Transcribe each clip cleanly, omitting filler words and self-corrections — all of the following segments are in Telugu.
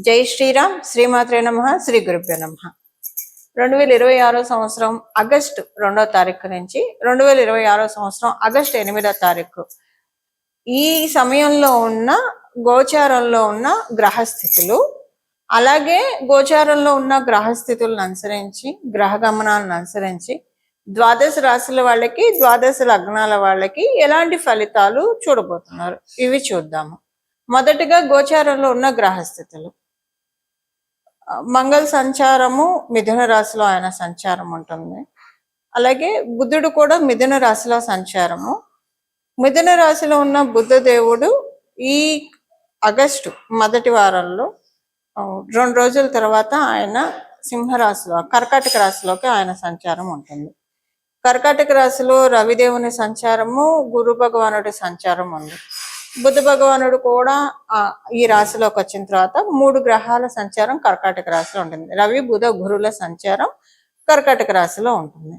జై శ్రీరామ్, శ్రీమాత్రే నమః, శ్రీ గురుభ్యో నమః. 2026 సంవత్సరం ఆగస్టు 2వ తారీఖు నుంచి 2026 సంవత్సరం ఆగస్టు 8వ తారీఖు ఈ సమయంలో ఉన్న గోచారంలో ఉన్న గ్రహస్థితులు, అలాగే గోచారంలో ఉన్న గ్రహస్థితులను అనుసరించి, గ్రహ గమనాలను అనుసరించి ద్వాదశ రాశుల వాళ్ళకి, ద్వాదశ లగ్నాల వాళ్ళకి ఎలాంటి ఫలితాలు చూడబోతున్నారు ఇవి చూద్దాము. మొదటిగా గోచారంలో ఉన్న గ్రహస్థితులు. మంగళ సంచారము మిథున రాశిలో ఆయన సంచారం ఉంటుంది. అలాగే బుధుడు కూడా మిథున రాశిలో సంచారము. మిథున రాశిలో ఉన్న బుద్ధ దేవుడు ఈ ఆగస్టు మొదటి వారంలో 2 రోజుల తర్వాత ఆయన సింహరాశిలో, కర్కాటక రాశిలోకి ఆయన సంచారం ఉంటుంది. కర్కాటక రాశిలో రవిదేవుని సంచారము, గురు భగవానుడి సంచారం ఉంది. బుధ భగవానుడు కూడా ఈ రాశిలోకి వచ్చిన తర్వాత 3 గ్రహాల సంచారం కర్కాటక రాశిలో ఉంటుంది. రవి, బుధ, గురుల సంచారం కర్కాటక రాశిలో ఉంటుంది.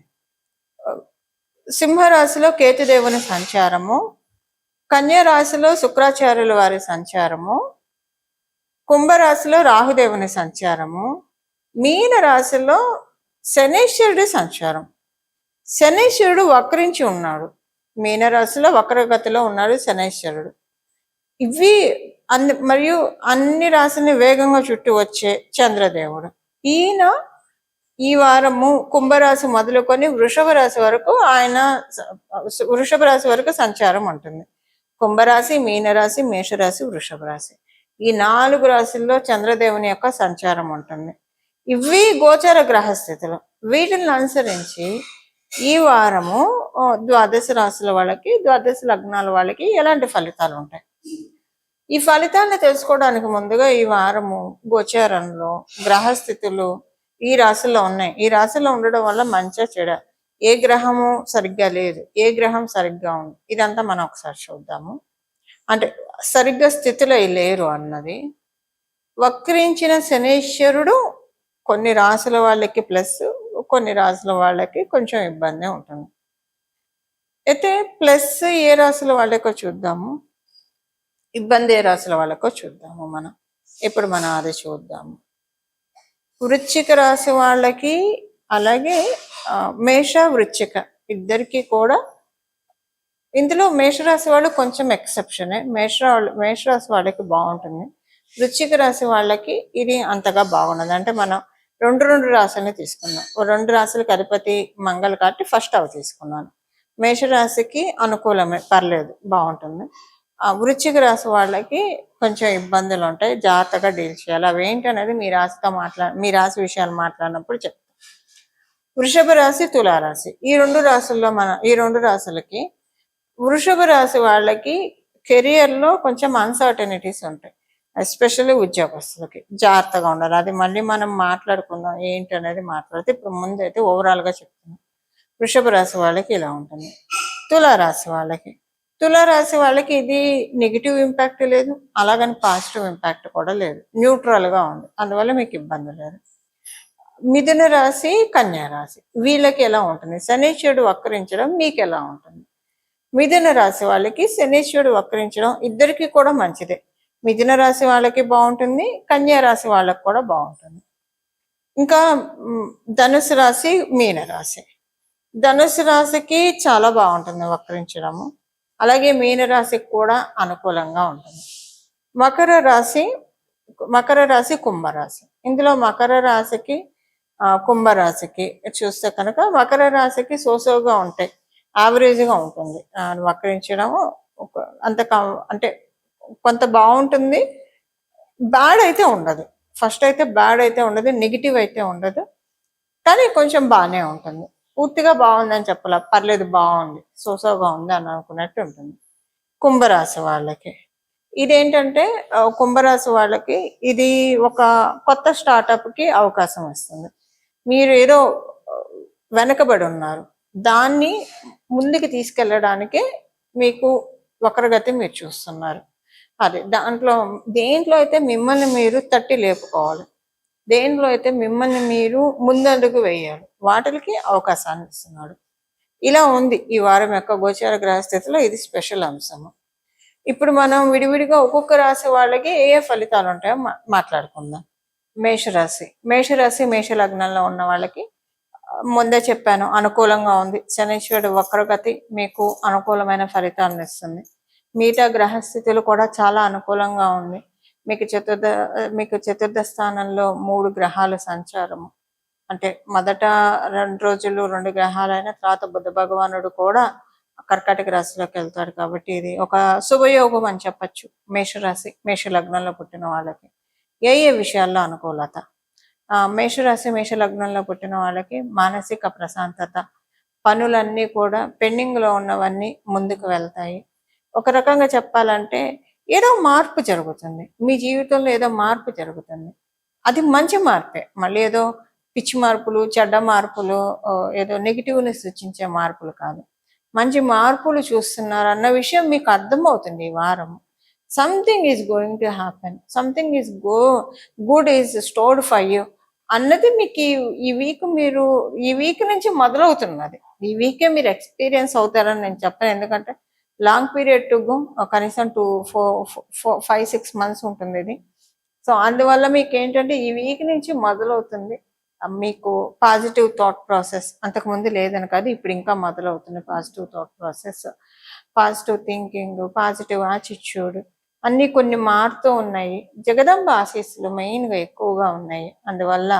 సింహరాశిలో కేతుదేవుని సంచారము, కన్యా రాశిలో శుక్రాచార్యుల వారి సంచారము, కుంభరాశిలో రాహుదేవుని సంచారము, మీన రాశిలో శనీశ్వరుడి సంచారం. శనీశ్వరుడు వక్రించి ఉన్నాడు. మీనరాశిలో వక్రగతిలో ఉన్నాడు శనీశ్వరుడు. ఇవి మరియు అన్ని రాశిని వేగంగా చుట్టూ వచ్చే చంద్రదేవుడు. ఈయన ఈ వారము కుంభరాశి మొదలుకొని వృషభ రాశి వరకు సంచారం ఉంటుంది. కుంభరాశి, మీనరాశి, మేషరాశి, వృషభ రాశి, ఈ 4 రాశుల్లో చంద్రదేవుని యొక్క సంచారం ఉంటుంది. ఇవి గోచర గ్రహస్థితులు. వీటిని అనుసరించి ఈ వారము ద్వాదశ రాశుల వాళ్ళకి, ద్వాదశ లగ్నాల వాళ్ళకి ఎలాంటి ఫలితాలు ఉంటాయి, ఈ ఫలితాలను తెలుసుకోవడానికి ముందుగా ఈ వారము గోచారంలో గ్రహస్థితులు ఈ రాశిలో ఉన్నాయి. ఈ రాశిలో ఉండడం వల్ల మంచిగా చెడ, ఏ గ్రహము సరిగ్గా లేదు, ఏ గ్రహం సరిగ్గా ఉంది, ఇదంతా మనం ఒకసారి చూద్దాము. అంటే సరిగ్గా స్థితిలో లేరు అన్నది. వక్రించిన శనీశ్వరుడు కొన్ని రాశుల వాళ్ళకి ప్లస్, కొన్ని రాశుల వాళ్ళకి కొంచెం ఇబ్బంది ఉంటుంది. అయితే ప్లస్ ఏ రాశుల వాళ్ళకో చూద్దాము, ఇబ్బంది ఏ రాశుల వాళ్ళకో చూద్దాము. ఇప్పుడు మనం అది చూద్దాము. వృశ్చిక రాశి వాళ్ళకి, అలాగే మేష వృశ్చిక ఇద్దరికి కూడా. ఇందులో మేషరాశి వాళ్ళు కొంచెం ఎక్సెప్షనే. మేషరాశి వాళ్ళకి బాగుంటుంది. వృశ్చిక రాశి వాళ్ళకి ఇది అంతగా బాగున్నది. అంటే మనం రెండు రాశులని తీసుకున్నాం. 2 రాశులకు అధిపతి మంగళ కాబట్టి ఫస్ట్ అవి తీసుకున్నాను. మేషరాశికి అనుకూలమే, పర్లేదు, బాగుంటుంది. వృశ్చిక రాశి వాళ్ళకి కొంచెం ఇబ్బందులు ఉంటాయి, జాగ్రత్తగా డీల్ చేయాలి. అవి ఏంటి అనేది మీ రాశి విషయాలు మాట్లాడినప్పుడు చెప్తాం. వృషభ రాశి, తులారాశి, ఈ 2 రాశులకి, వృషభ రాశి వాళ్ళకి కెరియర్లో కొంచెం అన్సర్టనిటీస్ ఉంటాయి. ఎస్పెషల్లీ ఉద్యోగస్తులకి జాగ్రత్తగా ఉండాలి. అది మళ్ళీ మనం మాట్లాడుకుందాం ఏంటి అనేది మాట్లాడితే, ఇప్పుడు ముందైతే ఓవరాల్గా చెప్తున్నాం. వృషభ రాశి వాళ్ళకి ఇలా ఉంటుంది. తులారాశి వాళ్ళకి ఇది నెగిటివ్ ఇంపాక్ట్ లేదు, అలాగని పాజిటివ్ ఇంపాక్ట్ కూడా లేదు, న్యూట్రల్గా ఉంది. అందువల్ల మీకు ఇబ్బంది లేదు. మిథున రాశి, కన్యా రాశి వీళ్ళకి ఎలా ఉంటుంది, శనీశ్వరుడు వక్రించడం మీకు ఎలా ఉంటుంది? మిథున రాశి వాళ్ళకి శనీశ్వరుడు వక్రించడం ఇద్దరికి కూడా మంచిదే. మిథున రాశి వాళ్ళకి బాగుంటుంది, కన్యా రాశి వాళ్ళకి కూడా బాగుంటుంది. ఇంకా ధనుసు రాశి, మీన రాశి. ధనుసు రాశికి చాలా బాగుంటుంది వక్రించడము, అలాగే మీన రాశికి కూడా అనుకూలంగా ఉంటుంది. మకర రాశి, కుంభరాశి. ఇందులో మకర రాశికి, కుంభరాశికి చూస్తే కనుక మకర రాశికి సోసోగా ఉంటాయి, యావరేజ్గా ఉంటుంది. వక్రించడము అంటే కొంత బాగుంటుంది, బ్యాడ్ అయితే ఉండదు. ఫస్ట్ అయితే బ్యాడ్ అయితే ఉండదు, నెగిటివ్ అయితే ఉండదు, కానీ కొంచెం బాగానే ఉంటుంది. పూర్తిగా బాగుందని చెప్పాల, పర్లేదు, బాగుంది, సోసోగా ఉంది అని అనుకున్నట్టు ఉంటుంది. కుంభరాశి వాళ్ళకి ఇదేంటంటే, కుంభరాశి వాళ్ళకి ఇది ఒక కొత్త స్టార్టప్కి అవకాశం ఇస్తుంది. మీరు ఏదో వెనకబడి ఉన్నారు, దాన్ని ముందుకు తీసుకెళ్ళడానికే మీకు వక్రగతి మీరు చూస్తున్నారు. అదే దేంట్లో అయితే మిమ్మల్ని మీరు తట్టి లేపుకోవాలి, దేంట్లో అయితే మిమ్మల్ని మీరు ముందడుగు వేయాలి, వాటికి అవకాశాన్ని ఇస్తున్నాడు. ఇలా ఉంది ఈ వారం యొక్క గోచార గ్రహస్థితిలో. ఇది స్పెషల్ అంశము. ఇప్పుడు మనం విడివిడిగా ఒక్కొక్క రాశి వాళ్ళకి ఏ ఏ ఫలితాలు ఉంటాయో మాట్లాడుకుందాం. మేషరాశి మేష లగ్నంలో ఉన్న వాళ్ళకి ముందే చెప్పాను, అనుకూలంగా ఉంది. శనీశ్వరుడు వక్రగతి మీకు అనుకూలమైన ఫలితాలను ఇస్తుంది. మిగతా గ్రహస్థితులు కూడా చాలా అనుకూలంగా ఉంది. మీకు చతుర్థ స్థానంలో 3 గ్రహాల సంచారము. అంటే మొదట 2 రోజులు 2 గ్రహాలైన తర్వాత బుధ భగవానుడు కూడా కర్కాటక రాశిలోకి వెళ్తాడు. కాబట్టి ఇది ఒక శుభయోగం అని చెప్పచ్చు మేష లగ్నంలో పుట్టిన వాళ్ళకి. ఏ ఏ విషయాల్లో అనుకూలత? మేష లగ్నంలో పుట్టిన వాళ్ళకి మానసిక ప్రశాంతత, పనులన్నీ కూడా పెండింగ్లో ఉన్నవన్నీ ముందుకు వెళ్తాయి. ఒక రకంగా చెప్పాలంటే ఏదో మార్పు జరుగుతుంది, మీ జీవితంలో ఏదో మార్పు జరుగుతుంది. అది మంచి మార్పే, మళ్ళీ ఏదో పిచ్చి మార్పులు, చెడ్డ మార్పులు, ఏదో నెగిటివ్ని సూచించే మార్పులు కాదు. మంచి మార్పులు చూస్తున్నారు అన్న విషయం మీకు అర్థమవుతుంది ఈ వారం. Something is going to happen, something is good is stored for you అన్నది మీకు ఈ వీక్ నుంచి మొదలవుతున్నది. ఈ వీకే మీరు ఎక్స్పీరియన్స్ అవుతారని నేను చెప్పను, ఎందుకంటే లాంగ్ పీరియడ్ టు గో, కనీసం 5-6 months ఉంటుంది ఇది. సో అందువల్ల మీకు ఏంటంటే ఈ వీక్ నుంచి మొదలవుతుంది మీకు పాజిటివ్ థాట్ ప్రాసెస్. అంతకుముందు లేదని కాదు, ఇప్పుడు ఇంకా మొదలవుతుంది positive thought process, positive thinking, positive attitude అన్నీ కొన్ని మారుతూ ఉన్నాయి. జగదంబ ఆశీస్సులు మెయిన్గా ఎక్కువగా ఉన్నాయి. అందువల్ల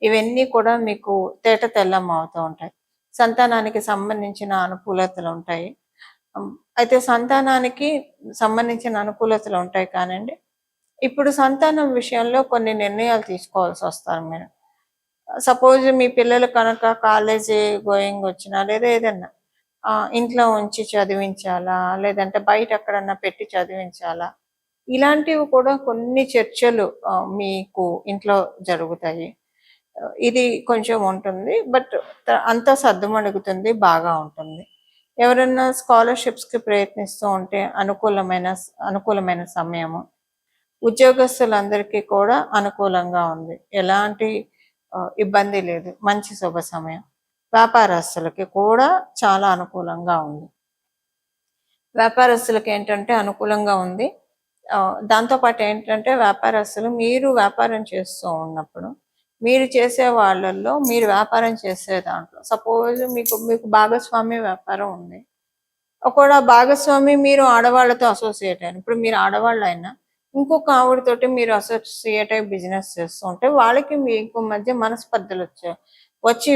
ఇవన్నీ కూడా మీకు తేట తెల్లం అవుతూ ఉంటాయి. సంతానానికి సంబంధించిన అనుకూలతలు ఉంటాయి. అయితే సంతానానికి సంబంధించిన అనుకూలతలు ఉంటాయి కానండి, ఇప్పుడు సంతానం విషయంలో కొన్ని నిర్ణయాలు తీసుకోవాల్సి వస్తారు మీరు. సపోజ్ మీ పిల్లలు కనుక కాలేజీ గోయింగ్ వచ్చినా, లేదా ఏదన్నా ఇంట్లో ఉంచి చదివించాలా, లేదంటే బయట ఎక్కడన్నా పెట్టి చదివించాలా, ఇలాంటివి కూడా కొన్ని చర్చలు మీకు ఇంట్లో జరుగుతాయి. ఇది కొంచెం ఉంటుంది, బట్ అంతా సర్దుమణుగుతుంది, బాగా ఉంటుంది. ఎవరన్నా స్కాలర్షిప్స్కి ప్రయత్నిస్తూ ఉంటే అనుకూలమైన సమయము. ఉద్యోగస్తులందరికీ కూడా అనుకూలంగా ఉంది, ఎలాంటి ఇబ్బంది లేదు, మంచి శుభ సమయం. వ్యాపారస్తులకి కూడా చాలా అనుకూలంగా ఉంది. వ్యాపారస్తులకి ఏంటంటే అనుకూలంగా ఉంది. దాంతోపాటు ఏంటంటే వ్యాపారస్తులు, మీరు వ్యాపారం చేస్తూ ఉన్నప్పుడు మీరు చేసే వాళ్ళల్లో, మీరు వ్యాపారం చేసే దాంట్లో సపోజ్ మీకు భాగస్వామ్య వ్యాపారం ఉంది. ఒకవేళ భాగస్వామి మీరు ఆడవాళ్ళతో అసోసియేట్ అయిన, ఇప్పుడు మీరు ఆడవాళ్ళు అయినా ఇంకొక ఆవిడతోటి మీరు అసోసియేట్ అయ్యి బిజినెస్ చేస్తూ ఉంటే వాళ్ళకి మీకు మధ్య మనస్పర్ధలు వచ్చి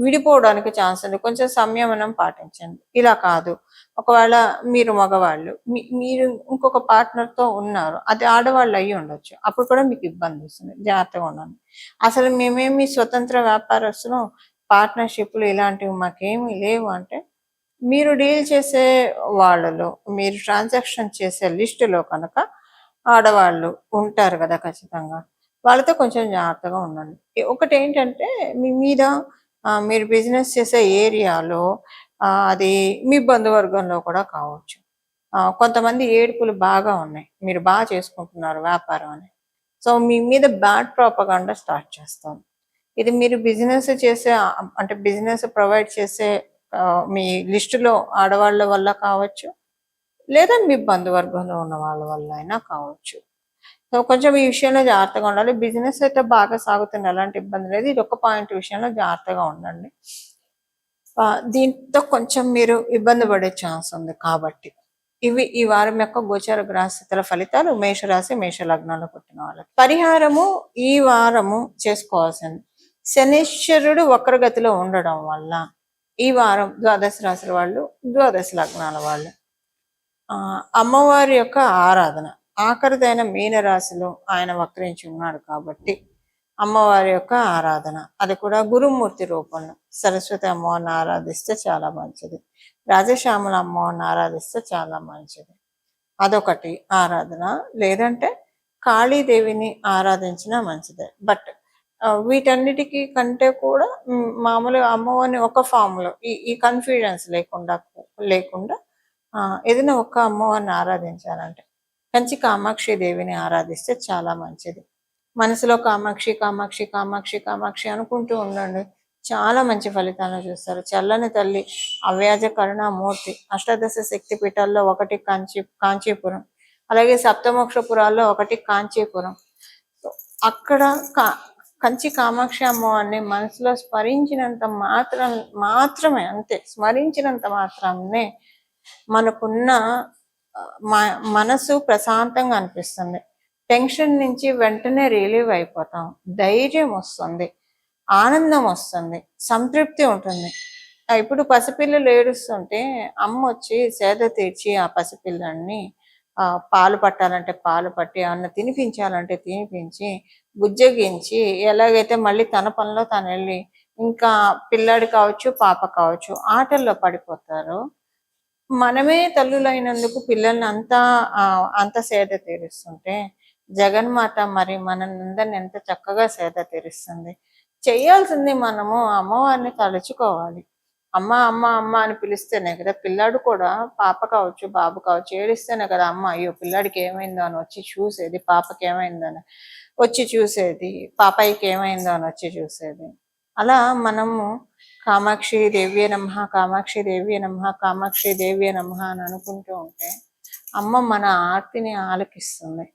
విడిపోవడానికి ఛాన్స్ ఉంది. కొంచెం సంయమనం పాటించండి. ఇలా కాదు, ఒకవేళ మీరు మగవాళ్ళు, మీరు ఇంకొక పార్ట్నర్తో ఉన్నారు, అది ఆడవాళ్ళు అయ్యి ఉండొచ్చు, అప్పుడు కూడా మీకు ఇబ్బంది వస్తుంది, జాగ్రత్తగా ఉండండి. అసలు మేమేమి స్వతంత్ర వ్యాపారస్తులు, పార్ట్నర్షిప్లు ఇలాంటివి మాకేమీ లేవు అంటే, మీరు డీల్ చేసే వాళ్ళలో, మీరు ట్రాన్సాక్షన్ చేసే లిస్టులో కనుక ఆడవాళ్ళు ఉంటారు కదా ఖచ్చితంగా, వాళ్ళతో కొంచెం జాగ్రత్తగా ఉండండి. ఒకటి ఏంటంటే మీ మీద మీరు బిజినెస్ చేసే ఏరియాలో అది మీ బంధువర్గంలో కూడా కావచ్చు. కొంతమంది ఏడుపులు బాగా ఉన్నాయి, మీరు బాగా చేసుకుంటున్నారు వ్యాపారం అని, సో మీ మీద బ్యాడ్ ప్రాపగాండా స్టార్ట్ చేస్తాం. ఇది మీరు బిజినెస్ చేసే అంటే బిజినెస్ ప్రొవైడ్ చేసే మీ లిస్టులో ఆడవాళ్ళ వల్ల కావచ్చు, లేదా మీ బంధువర్గంలో ఉన్న వాళ్ళ వల్ల అయినా కావచ్చు. సో కొంచెం ఈ విషయంలో జాగ్రత్తగా ఉండాలి. బిజినెస్ అయితే బాగా సాగుతుంది, ఎలాంటి ఇబ్బంది లేదు. ఇది ఒక పాయింట్ విషయంలో జాగ్రత్తగా ఉండండి. దీంతో కొంచెం మీరు ఇబ్బంది పడే ఛాన్స్ ఉంది. కాబట్టి ఇవి ఈ వారం యొక్క గోచార గ్రహస్థితుల ఫలితాలు మేష లగ్నంలో పుట్టిన వాళ్ళకి. పరిహారము ఈ వారము చేసుకోవాల్సింది, శనీశ్వరుడు వక్రగతిలో ఉండడం వల్ల ఈ వారం ద్వాదశ రాశుల వాళ్ళు, ద్వాదశ లగ్నాల వాళ్ళు అమ్మవారి యొక్క ఆరాధన, ఆఖరిదైన మీనరాశిలో ఆయన వక్రించి ఉన్నాడు కాబట్టి అమ్మవారి యొక్క ఆరాధన, అది కూడా గురుమూర్తి రూపంలో సరస్వతి అమ్మవారిని ఆరాధిస్తే చాలా మంచిది, రాజశ్యామల అమ్మవారిని ఆరాధిస్తే చాలా మంచిది. అదొకటి ఆరాధన. లేదంటే కాళీదేవిని ఆరాధించినా మంచిదే. బట్ వీటన్నిటికీ కంటే కూడా మామూలుగా అమ్మవారిని ఒక ఫామ్లో ఈ కన్ఫ్యూజన్స్ లేకుండా ఏదైనా ఒక్క అమ్మవారిని ఆరాధించాలంటే కంచి కామాక్షి దేవిని ఆరాధిస్తే చాలా మంచిది. మనసులో కామాక్షి కామాక్షి కామాక్షి కామాక్షి అనుకుంటూ ఉండండి, చాలా మంచి ఫలితాలను చూస్తారు. చల్లని తల్లి అవ్యాజ కరుణామూర్తి. అష్టాదశ శక్తి పీఠాల్లో ఒకటి కాంచీపురం, అలాగే సప్తమోక్షపురాల్లో ఒకటి కాంచీపురం. అక్కడ కంచి కామాక్షి అమ్మవారిని మనసులో స్మరించినంత మాత్రమే, అంతే, స్మరించినంత మాత్రమే మనకున్న మనసు ప్రశాంతంగా అనిపిస్తుంది. టెన్షన్ నుంచి వెంటనే రిలీవ్ అయిపోతాం, ధైర్యం వస్తుంది, ఆనందం వస్తుంది, సంతృప్తి ఉంటుంది. ఇప్పుడు పసిపిల్లలు ఏడుస్తుంటే అమ్మ వచ్చి సేద తీర్చి ఆ పసిపిల్లల్ని పాలు పట్టాలంటే పాలు పట్టి, అన్న తినిపించాలంటే తినిపించి, బుజ్జగించి, ఎలాగైతే మళ్ళీ తన పనిలో తను వెళ్ళి, ఇంకా పిల్లాడు కావచ్చు పాప కావచ్చు ఆటల్లో పడిపోతారు. మనమే తల్లులైనందుకు పిల్లల్ని అంత సేద తీరుస్తుంటే జగన్మాత మరి మనందరిని ఎంత చక్కగా సేద తీరుస్తుంది. చేయాల్సింది మనము అమ్మవారిని తలుచుకోవాలి. అమ్మ అమ్మ అమ్మ అని పిలిస్తేనే కదా పిల్లాడు కూడా, పాప కావచ్చు బాబు కావచ్చు, ఏడిస్తేనే కదా అమ్మ అయ్యో పిల్లాడికి ఏమైందో అని వచ్చి చూసేది, పాపకి ఏమైందో అని వచ్చి చూసేది, పాపాయికి ఏమైందో అని వచ్చి చూసేది. అలా మనము కామాక్షి దేవ్యే నమః, కామాక్షి దేవ్యే నమః, కామాక్షి దేవ్యే నమః అని అనుకుంటూ ఉంటే అమ్మ మన ఆర్తిని ఆలకిస్తుంది.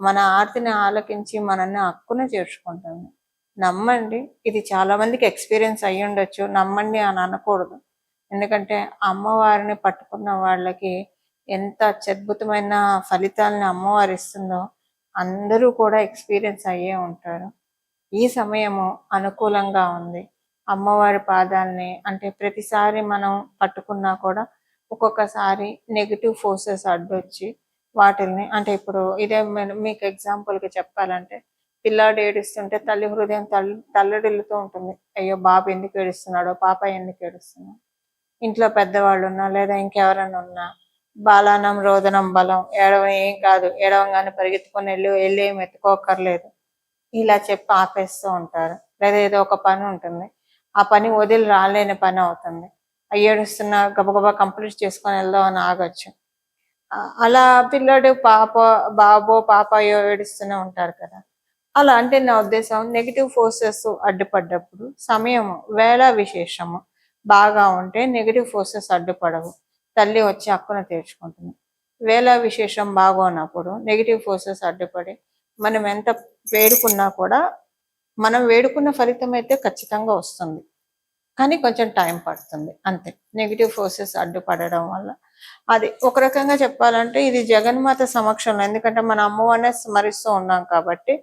మన ఆర్తిని ఆలకించి మనల్ని హక్కున చేర్చుకుంటుంది. నమ్మండి, ఇది చాలా మందికి ఎక్స్పీరియన్స్ అయ్యి ఉండొచ్చు, నమ్మండి అని అనకూడదు. ఎందుకంటే అమ్మవారిని పట్టుకున్న వాళ్ళకి ఎంత అత్యద్భుతమైన ఫలితాలను అమ్మవారు ఇస్తుందో అందరూ కూడా ఎక్స్పీరియన్స్ అయ్యే ఉంటారు. ఈ సమయము అనుకూలంగా ఉంది. అమ్మవారి పాదాలని అంటే ప్రతిసారి మనం పట్టుకున్నా కూడా ఒక్కొక్కసారి నెగిటివ్ ఫోర్సెస్ అడ్డొచ్చి వాటిల్ని, అంటే ఇప్పుడు ఇదే మీకు ఎగ్జాంపుల్గా చెప్పాలంటే, పిల్లాడు ఏడుస్తుంటే తల్లి హృదయం తల్లడిల్లుతూ ఉంటుంది. అయ్యో బాబు ఎందుకు ఏడుస్తున్నాడో, పాప ఎందుకు ఏడుస్తున్నాడో. ఇంట్లో పెద్దవాళ్ళు ఉన్నా లేదా ఇంకెవరైనా ఉన్నా బాలానం రోదనం బలం, ఏం కాదు, ఏడవంగానే పరిగెత్తుకొని వెళ్ళి ఏం ఎత్తుకోకర్లేదు ఇలా చెప్పి ఆపేస్తూ ఉంటారు. లేదా ఏదో ఒక పని ఉంటుంది, ఆ పని వదిలి రాలేని పని అవుతుంది. ఏడుస్తున్నా గబగబా కంప్లీట్ చేసుకొని వెళ్దాం అని ఆగొచ్చు. అలా పిల్లడు బాబో పాపయో ఏడుస్తూనే ఉంటారు కదా. అలా అంటే నా ఉద్దేశం నెగిటివ్ ఫోర్సెస్ అడ్డుపడ్డప్పుడు సమయము వేళ విశేషము బాగా ఉంటే నెగిటివ్ ఫోర్సెస్ అడ్డుపడవు, తల్లి వచ్చి హక్కున తీర్చుకుంటుంది. వేళ విశేషం బాగోనప్పుడు నెగిటివ్ ఫోర్సెస్ అడ్డుపడి మనం ఎంత వేడుకున్నా కూడా మనం వేడుకున్న ఫలితం అయితే ఖచ్చితంగా వస్తుంది, కానీ కొంచెం టైం పడుతుంది అంతే, నెగిటివ్ ఫోర్సెస్ అడ్డుపడడం వల్ల. అది ఒక రకంగా చెప్పాలంటే ఇది జగన్మాత సమక్షంలో, ఎందుకంటే మన అమ్మవారినే స్మరిస్తూ ఉన్నాం కాబట్టి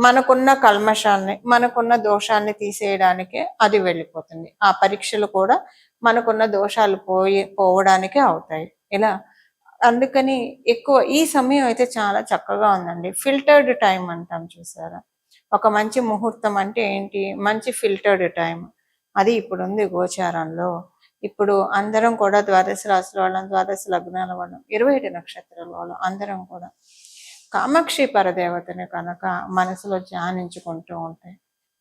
మనకున్న కల్మషాన్ని, మనకున్న దోషాన్ని తీసేయడానికే అది వెళ్ళిపోతుంది. ఆ పరీక్షలు కూడా మనకున్న దోషాలు పోవడానికే అవుతాయి ఇలా. అందుకని ఎక్కువ ఈ సమయం అయితే చాలా చక్కగా ఉందండి. ఫిల్టర్డ్ టైం అంటాం చూసారా, ఒక మంచి ముహూర్తం అంటే ఏంటి, మంచి ఫిల్టర్డ్ టైం అది ఇప్పుడు ఉంది గోచారంలో. ఇప్పుడు అందరం కూడా ద్వాదశ రాశుల వాళ్ళం, ద్వాదశ లగ్నాల వాళ్ళం, 21 నక్షత్రాల వాళ్ళం అందరం కూడా కామాక్షి పరదేవతని కనుక మనసులో ధ్యానించుకుంటూ ఉంటే,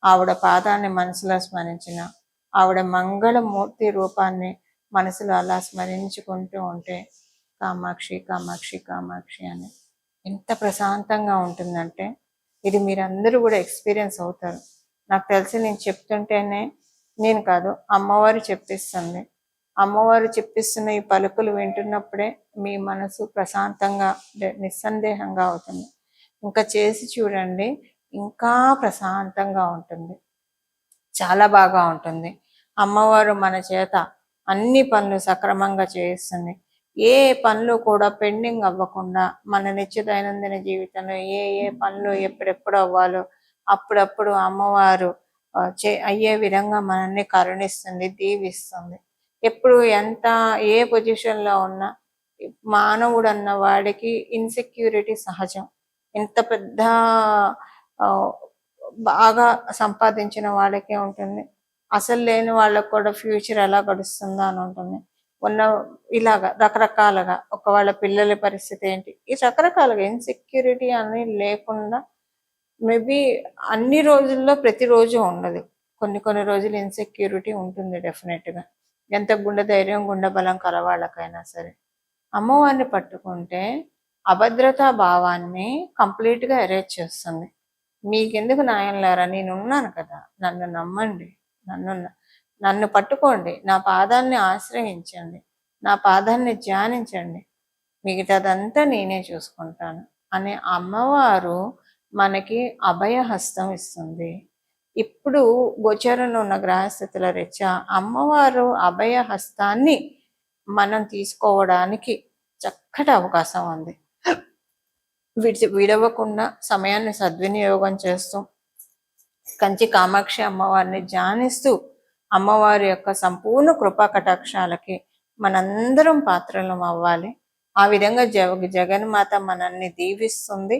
ఆవిడ పాదాన్ని మనసులో స్మరించిన, ఆవిడ మంగళమూర్తి రూపాన్ని మనసులో అలా స్మరించుకుంటూ ఉంటే కామాక్షి కామాక్షి కామాక్షి అని ఎంత ప్రశాంతంగా ఉంటుందంటే ఇది మీరందరూ కూడా ఎక్స్పీరియన్స్ అవుతారు. నాకు తెలిసి నేను చెప్తుంటేనే, నేను కాదు అమ్మవారు చెప్పిస్తుంది. అమ్మవారు చెప్పిస్తున్న ఈ పలుకులు వింటున్నప్పుడే మీ మనసు ప్రశాంతంగా నిస్సందేహంగా అవుతుంది. ఇంకా చేసి చూడండి, ఇంకా ప్రశాంతంగా ఉంటుంది, చాలా బాగా ఉంటుంది. అమ్మవారు మన చేత అన్ని పనులు సక్రమంగా చేయిస్తుంది. ఏ పనులు కూడా పెండింగ్ అవ్వకుండా మన నిత్య దైనందిన జీవితంలో ఏ ఏ పనులు ఎప్పుడెప్పుడు అవ్వాలో అప్పుడప్పుడు అమ్మవారు అయ్యే విధంగా మనల్ని కరుణిస్తుంది, దీవిస్తుంది. ఎప్పుడు ఎంత ఏ పొజిషన్లో ఉన్నా మానవుడు అన్న వాడికి ఇన్సెక్యూరిటీ సహజం. ఎంత పెద్ద బాగా సంపాదించిన వాళ్ళకే ఉంటుంది, అసలు లేని వాళ్ళకు కూడా ఫ్యూచర్ ఎలా గడుస్తుందో అని ఉంటుంది. ఇలాగా రకరకాలుగా వాళ్ళ పిల్లల పరిస్థితి ఏంటి, ఈ రకరకాలుగా ఇన్సెక్యూరిటీ అని లేకుండా మేబీ అన్ని రోజుల్లో ప్రతిరోజు ఉండదు, కొన్ని రోజులు ఇన్సెక్యూరిటీ ఉంటుంది డెఫినెట్గా. ఎంత గుండె ధైర్యం గుండె బలం కలవాళ్ళకైనా సరే అమ్మవారిని పట్టుకుంటే అభద్రతా భావాన్ని కంప్లీట్గా ఎరేజ్ చేస్తుంది. మీకెందుకు న్యాయం లేరా, నేను ఉన్నాను కదా, నన్ను నమ్మండి, నన్ను నన్ను పట్టుకోండి, నా పాదాన్ని ఆశ్రయించండి, నా పాదాన్ని ధ్యానించండి, మిగతాదంతా నేనే చూసుకుంటాను అనే అమ్మవారు మనకి అభయహస్తం ఇస్తుంది. ఇప్పుడు గోచరంలో ఉన్న గ్రహస్థితుల రీత్యా అమ్మవారు అభయహస్తాన్ని మనం తీసుకోవడానికి చక్కటి అవకాశం ఉంది. విడవకుండా సమయాన్ని సద్వినియోగం చేస్తూ కంచి కామాక్షి అమ్మవారిని ధ్యానిస్తూ అమ్మవారి యొక్క సంపూర్ణ కృపా కటాక్షాలకి మనందరం పాత్రలం అవ్వాలి. ఆ విధంగా జగన్మాత మనల్ని దీవిస్తుంది.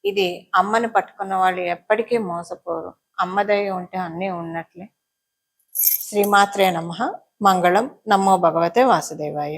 ఇది అమ్మని పట్టుకున్న వాళ్ళు ఎప్పటికీ మోసపోరు. అమ్మదయ ఉంటే అన్నీ ఉన్నట్లే. శ్రీమాత్రే నమః. మంగళం. నమో భగవతే వాసుదేవాయ.